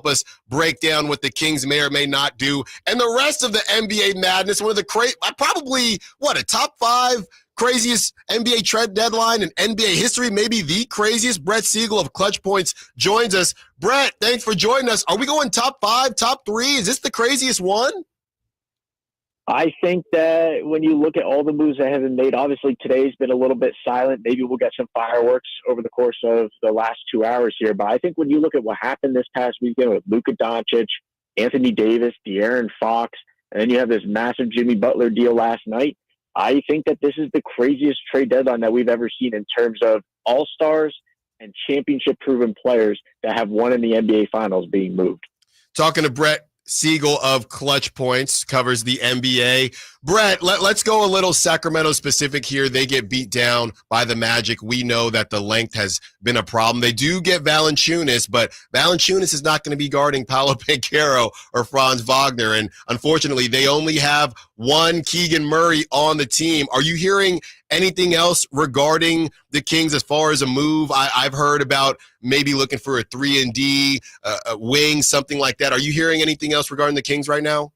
help us break down what the Kings may or may not do and the rest of the NBA madness. One of the probably, a top 5 craziest NBA trade deadline in NBA history, maybe the craziest. Brett Siegel of Clutch Points joins us. Brett, thanks for joining us. Are we going top 5, top 3? Is this the craziest one? I think that when you look at all the moves that have been made, obviously today's been a little bit silent. Maybe we'll get some fireworks over the course of the last 2 hours here. But I think when you look at what happened this past weekend with Luka Doncic, Anthony Davis, De'Aaron Fox, and then you have this massive Jimmy Butler deal last night, I think that this is the craziest trade deadline that we've ever seen in terms of all-stars and championship-proven players that have won in the NBA Finals being moved. Talking to Brett Siegel of Clutch Points, covers the NBA. Brett, let's go a little Sacramento specific here. They get beat down by the Magic. We know that the length has been a problem. They do get Valanciunas, but Valanciunas is not going to be guarding Paolo Banchero or Franz Wagner. And unfortunately, they only have one Keegan Murray on the team. Are you hearing anything else regarding the Kings as far as a move? I've heard about maybe looking for a 3-and-D, a wing, something like that. Are you hearing anything else regarding the Kings right now?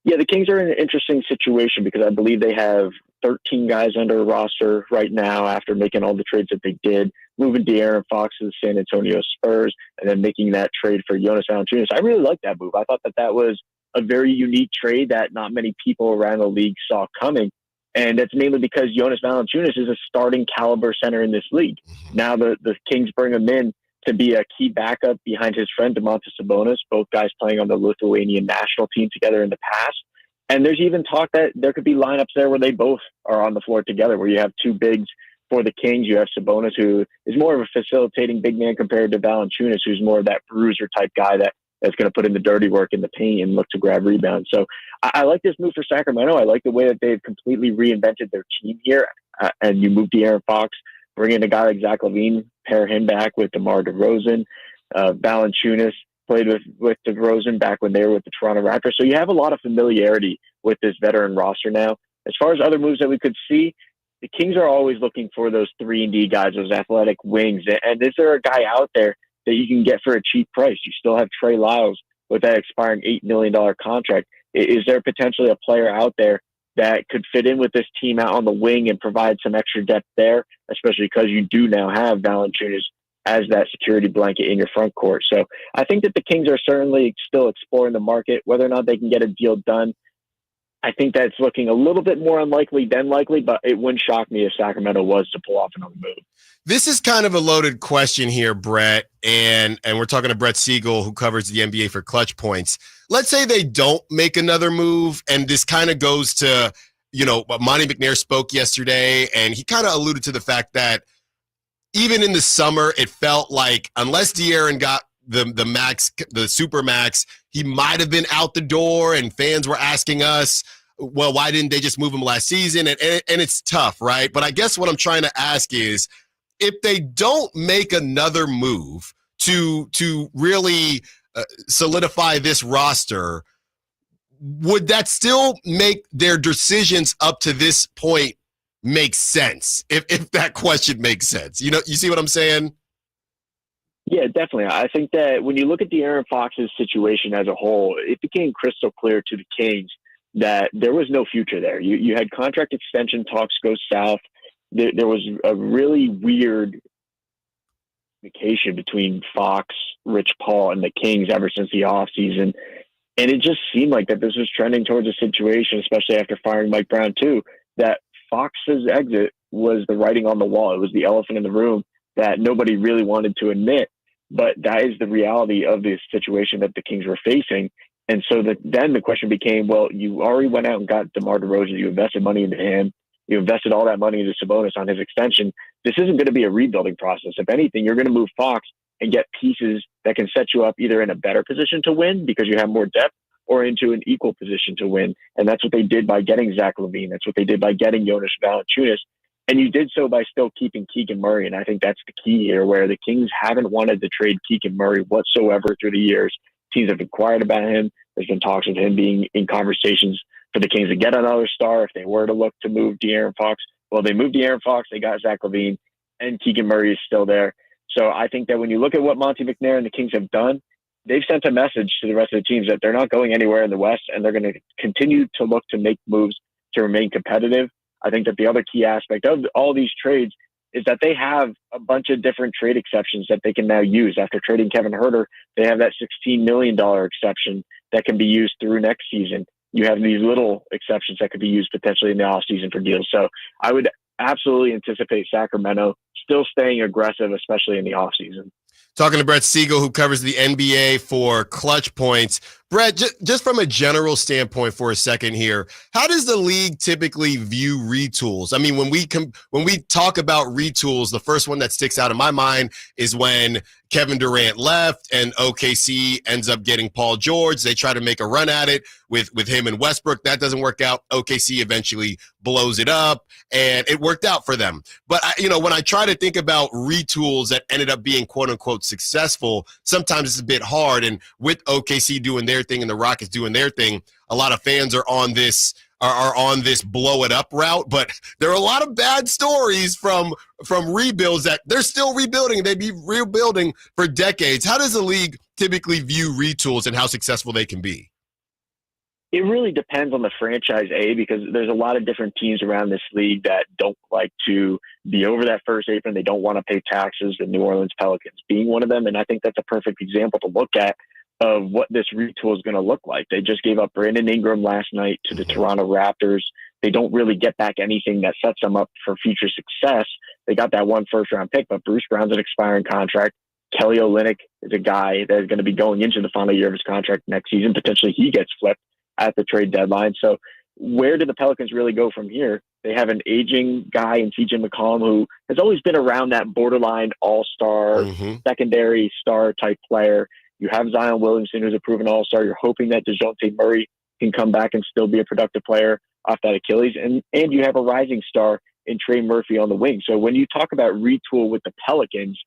Yeah, the Kings are in an interesting situation because I believe they have 13 guys under a roster right now after making all the trades that they did, moving De'Aaron Fox to the San Antonio Spurs and then making that trade for Jonas Valanciunas. I really like that move. I thought that was a very unique trade that not many people around the league saw coming. And that's mainly because Jonas Valanciunas is a starting caliber center in this league. Now the Kings bring him in to be a key backup behind his friend Domantas Sabonis, both guys playing on the Lithuanian national team together in the past. And there's even talk that there could be lineups there where they both are on the floor together, where you have two bigs for the Kings. You have Sabonis, who is more of a facilitating big man compared to Valanciunas, who's more of that bruiser type guy that's going to put in the dirty work in the paint and look to grab rebounds. So I like this move for Sacramento. I like the way that they've completely reinvented their team here. And you move De'Aaron Fox, bring in a guy like Zach LaVine, pair him back with DeMar DeRozan. Valanciunas played with DeRozan back when they were with the Toronto Raptors. So you have a lot of familiarity with this veteran roster now. As far as other moves that we could see, the Kings are always looking for those 3-and-D guys, those athletic wings. And is there a guy out there that you can get for a cheap price? You still have Trey Lyles with that expiring $8 million contract. Is there potentially a player out there that could fit in with this team out on the wing and provide some extra depth there, especially because you do now have Valanciunas as that security blanket in your front court? So I think that the Kings are certainly still exploring the market. Whether or not they can get a deal done, I think that's looking a little bit more unlikely than likely, but it wouldn't shock me if Sacramento was to pull off another move. This is kind of a loaded question here, Brett, and we're talking to Brett Siegel, who covers the NBA for Clutch Points. Let's say they don't make another move, and this kind of goes to, Monty McNair spoke yesterday, and he kind of alluded to the fact that even in the summer, it felt like unless De'Aaron got the max, the super max, he might have been out the door, and fans were asking us, well, why didn't they just move him last season? And it's tough, right? But I guess what I'm trying to ask is, if they don't make another move to really solidify this roster, would that still make their decisions up to this point make sense? If that question makes sense, you see what I'm saying? Yeah, definitely. I think that when you look at De'Aaron Fox's situation as a whole, it became crystal clear to the Kings that there was no future there. You had contract extension talks go south. There was a really weird communication between Fox, Rich Paul, and the Kings ever since the offseason. And it just seemed like that this was trending towards a situation, especially after firing Mike Brown too, that Fox's exit was the writing on the wall. It was the elephant in the room that nobody really wanted to admit. But that is the reality of this situation that the Kings were facing. And so then the question became, well, you already went out and got DeMar DeRozan. You invested money into him. You invested all that money into Sabonis on his extension. This isn't going to be a rebuilding process. If anything, you're going to move Fox and get pieces that can set you up either in a better position to win because you have more depth, or into an equal position to win. And that's what they did by getting Zach LaVine. That's what they did by getting Jonas Valanciunas. And you did so by still keeping Keegan Murray. And I think that's the key here, where the Kings haven't wanted to trade Keegan Murray whatsoever through the years. Teams have inquired about him. There's been talks of him being in conversations for the Kings to get another star if they were to look to move De'Aaron Fox. Well, they moved De'Aaron Fox, they got Zach LaVine, and Keegan Murray is still there. So I think that when you look at what Monty McNair and the Kings have done, they've sent a message to the rest of the teams that they're not going anywhere in the West, and they're going to continue to look to make moves to remain competitive. I think that the other key aspect of all these trades is that they have a bunch of different trade exceptions that they can now use. After trading Kevin Huerter, they have that $16 million exception that can be used through next season. You have these little exceptions that could be used potentially in the offseason for deals. So I would absolutely anticipate Sacramento still staying aggressive, especially in the offseason. Talking to Brett Siegel, who covers the NBA for Clutch Points. Brett, just from a general standpoint for a second here, how does the league typically view retools? I mean, when we talk about retools, the first one that sticks out in my mind is when Kevin Durant left and OKC ends up getting Paul George. They try to make a run at it with him and Westbrook. That doesn't work out. OKC eventually blows it up, and it worked out for them. But, when I try to think about retools that ended up being quote-unquote successful, sometimes it's a bit hard. And with OKC doing their thing and the Rockets doing their thing, a lot of fans are on this blow it up route, but there are a lot of bad stories from rebuilds that they're still rebuilding. They'd be rebuilding for decades. How does the league typically view retools and how successful they can be? It really depends on the franchise, because there's a lot of different teams around this league that don't like to be over that first apron. They don't want to pay taxes, the New Orleans Pelicans being one of them. And I think that's a perfect example to look at of what this retool is going to look like. They just gave up Brandon Ingram last night to the Toronto Raptors. They don't really get back anything that sets them up for future success. They got that one first-round pick, but Bruce Brown's an expiring contract. Kelly Olynyk is a guy that is going to be going into the final year of his contract next season. Potentially he gets flipped at the trade deadline. So where do the Pelicans really go from here? They have an aging guy in TJ McCollum who has always been around that borderline all-star, secondary star type player. You have Zion Williamson, who's a proven all-star. You're hoping that DeJounte Murray can come back and still be a productive player off that Achilles. And you have a rising star in Trey Murphy on the wing. So when you talk about retool with the Pelicans,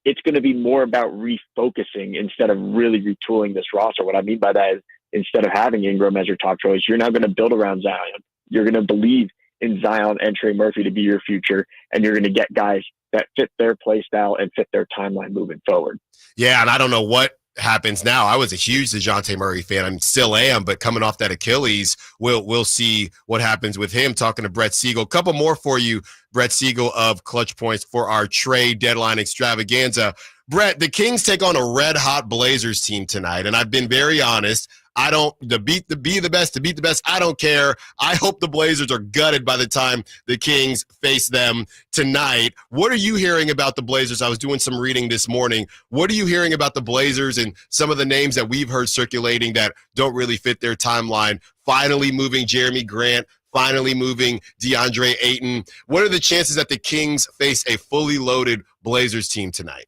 it's going to be more about refocusing instead of really retooling this roster. What I mean by that is, instead of having Ingram as your top choice, you're now going to build around Zion. You're going to believe in Zion and Trey Murphy to be your future, and you're going to get guys that fit their play style and fit their timeline moving forward. Yeah, and I don't know what happens now. I was a huge DeJounte Murray fan. I still am, but coming off that Achilles, we'll see what happens with him. Talking to Brett Siegel. A couple more for you, Brett Siegel of Clutch Points, for our trade deadline extravaganza. Brett, the Kings take on a red-hot Blazers team tonight, and I've been very honest. To beat the best, I don't care. I hope the Blazers are gutted by the time the Kings face them tonight. What are you hearing about the Blazers? I was doing some reading this morning. What are you hearing about the Blazers and some of the names that we've heard circulating that don't really fit their timeline? Finally moving Jeremy Grant, finally moving DeAndre Ayton. What are the chances that the Kings face a fully loaded Blazers team tonight?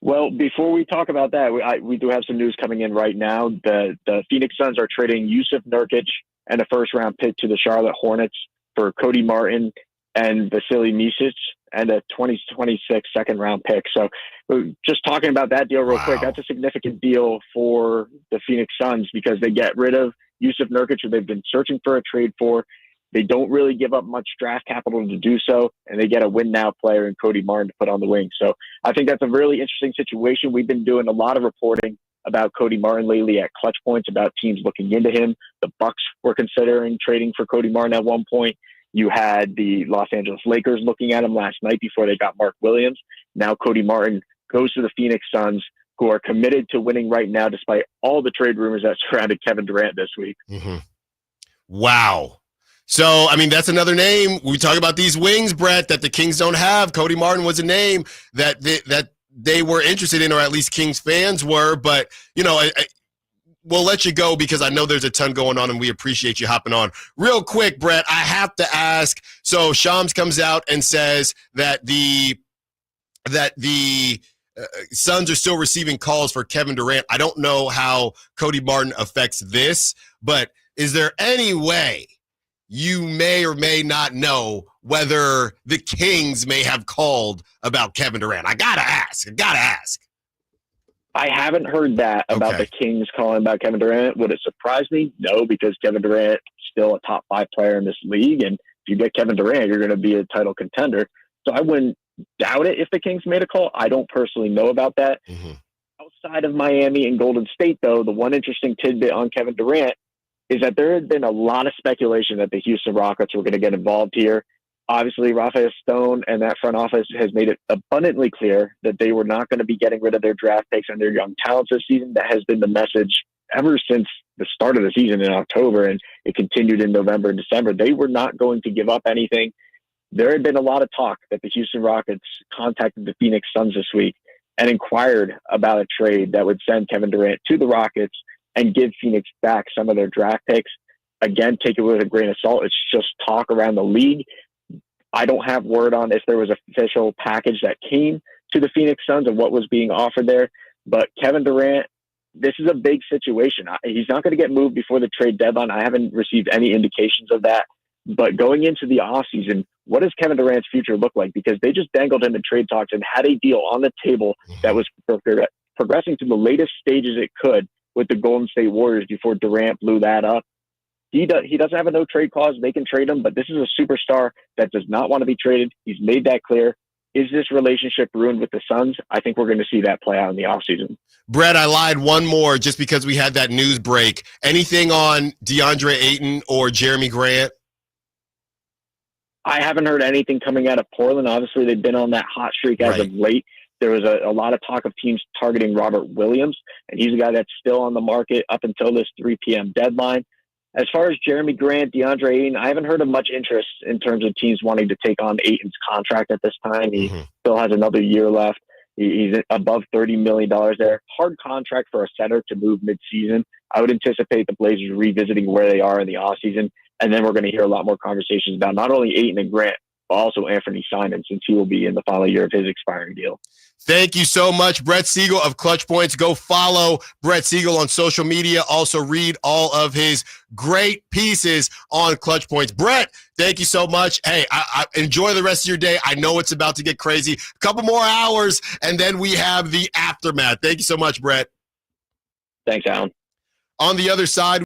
Well, before we talk about that, we do have some news coming in right now. The Phoenix Suns are trading Yusuf Nurkic and a first-round pick to the Charlotte Hornets for Cody Martin and Vasily Micic and a 2026 second-round pick. So just talking about that deal real quick, that's a significant deal for the Phoenix Suns because they get rid of Yusuf Nurkic, who they've been searching for a trade for. They don't really give up much draft capital to do so, and they get a win-now player in Cody Martin to put on the wing. So I think that's a really interesting situation. We've been doing a lot of reporting about Cody Martin lately at Clutch Points, about teams looking into him. The Bucks were considering trading for Cody Martin at one point. You had the Los Angeles Lakers looking at him last night before they got Mark Williams. Now Cody Martin goes to the Phoenix Suns, who are committed to winning right now despite all the trade rumors that surrounded Kevin Durant this week. Wow. So, I mean, that's another name. We talk about these wings, Brett, that the Kings don't have. Cody Martin was a name that they were interested in, or at least Kings fans were. But, we'll let you go because I know there's a ton going on, and we appreciate you hopping on. Real quick, Brett, I have to ask. So Shams comes out and says that the Suns are still receiving calls for Kevin Durant. I don't know how Cody Martin affects this, but is there any way you may or may not know whether the Kings may have called about Kevin Durant? I gotta ask. I haven't heard that about the Kings calling about Kevin Durant. Would it surprise me? No, because Kevin Durant is still a top 5 player in this league. And if you get Kevin Durant, you're going to be a title contender. So I wouldn't doubt it if the Kings made a call. I don't personally know about that. outside of Miami and Golden State, though, the one interesting tidbit on Kevin Durant is that there had been a lot of speculation that the Houston Rockets were going to get involved here. Obviously, Rafael Stone and that front office has made it abundantly clear that they were not going to be getting rid of their draft picks and their young talents this season. That has been the message ever since the start of the season in October, and it continued in November and December. They were not going to give up anything. There had been a lot of talk that the Houston Rockets contacted the Phoenix Suns this week and inquired about a trade that would send Kevin Durant to the Rockets and give Phoenix back some of their draft picks. Again, take it with a grain of salt. It's just talk around the league. I don't have word on if there was an official package that came to the Phoenix Suns and what was being offered there. But Kevin Durant, this is a big situation. He's not going to get moved before the trade deadline. I haven't received any indications of that. But going into the offseason, what does Kevin Durant's future look like? Because they just dangled him in trade talks and had a deal on the table that was progressing to the latest stages it could with the Golden State Warriors before Durant blew that up. He doesn't have a no-trade clause. They can trade him, but this is a superstar that does not want to be traded. He's made that clear. Is this relationship ruined with the Suns? I think we're going to see that play out in the offseason. Brett, I lied one more just because we had that news break. Anything on DeAndre Ayton or Jeremy Grant? I haven't heard anything coming out of Portland. Obviously, they've been on that hot streak as of late. There was a lot of talk of teams targeting Robert Williams, and he's a guy that's still on the market up until this 3 p.m. deadline. As far as Jeremy Grant, DeAndre Ayton, I haven't heard of much interest in terms of teams wanting to take on Ayton's contract at this time. He still has another year left. He's above $30 million there. Hard contract for a center to move midseason. I would anticipate the Blazers revisiting where they are in the offseason, and then we're going to hear a lot more conversations about not only Ayton and Grant, but also Anthony Simon, since he will be in the final year of his expiring deal. Thank you so much, Brett Siegel of Clutch Points. Go follow Brett Siegel on social media. Also read all of his great pieces on Clutch Points. Brett, thank you so much. Hey, I enjoy the rest of your day. I know it's about to get crazy. A couple more hours, and then we have the aftermath. Thank you so much, Brett. Thanks, Alan. On the other side,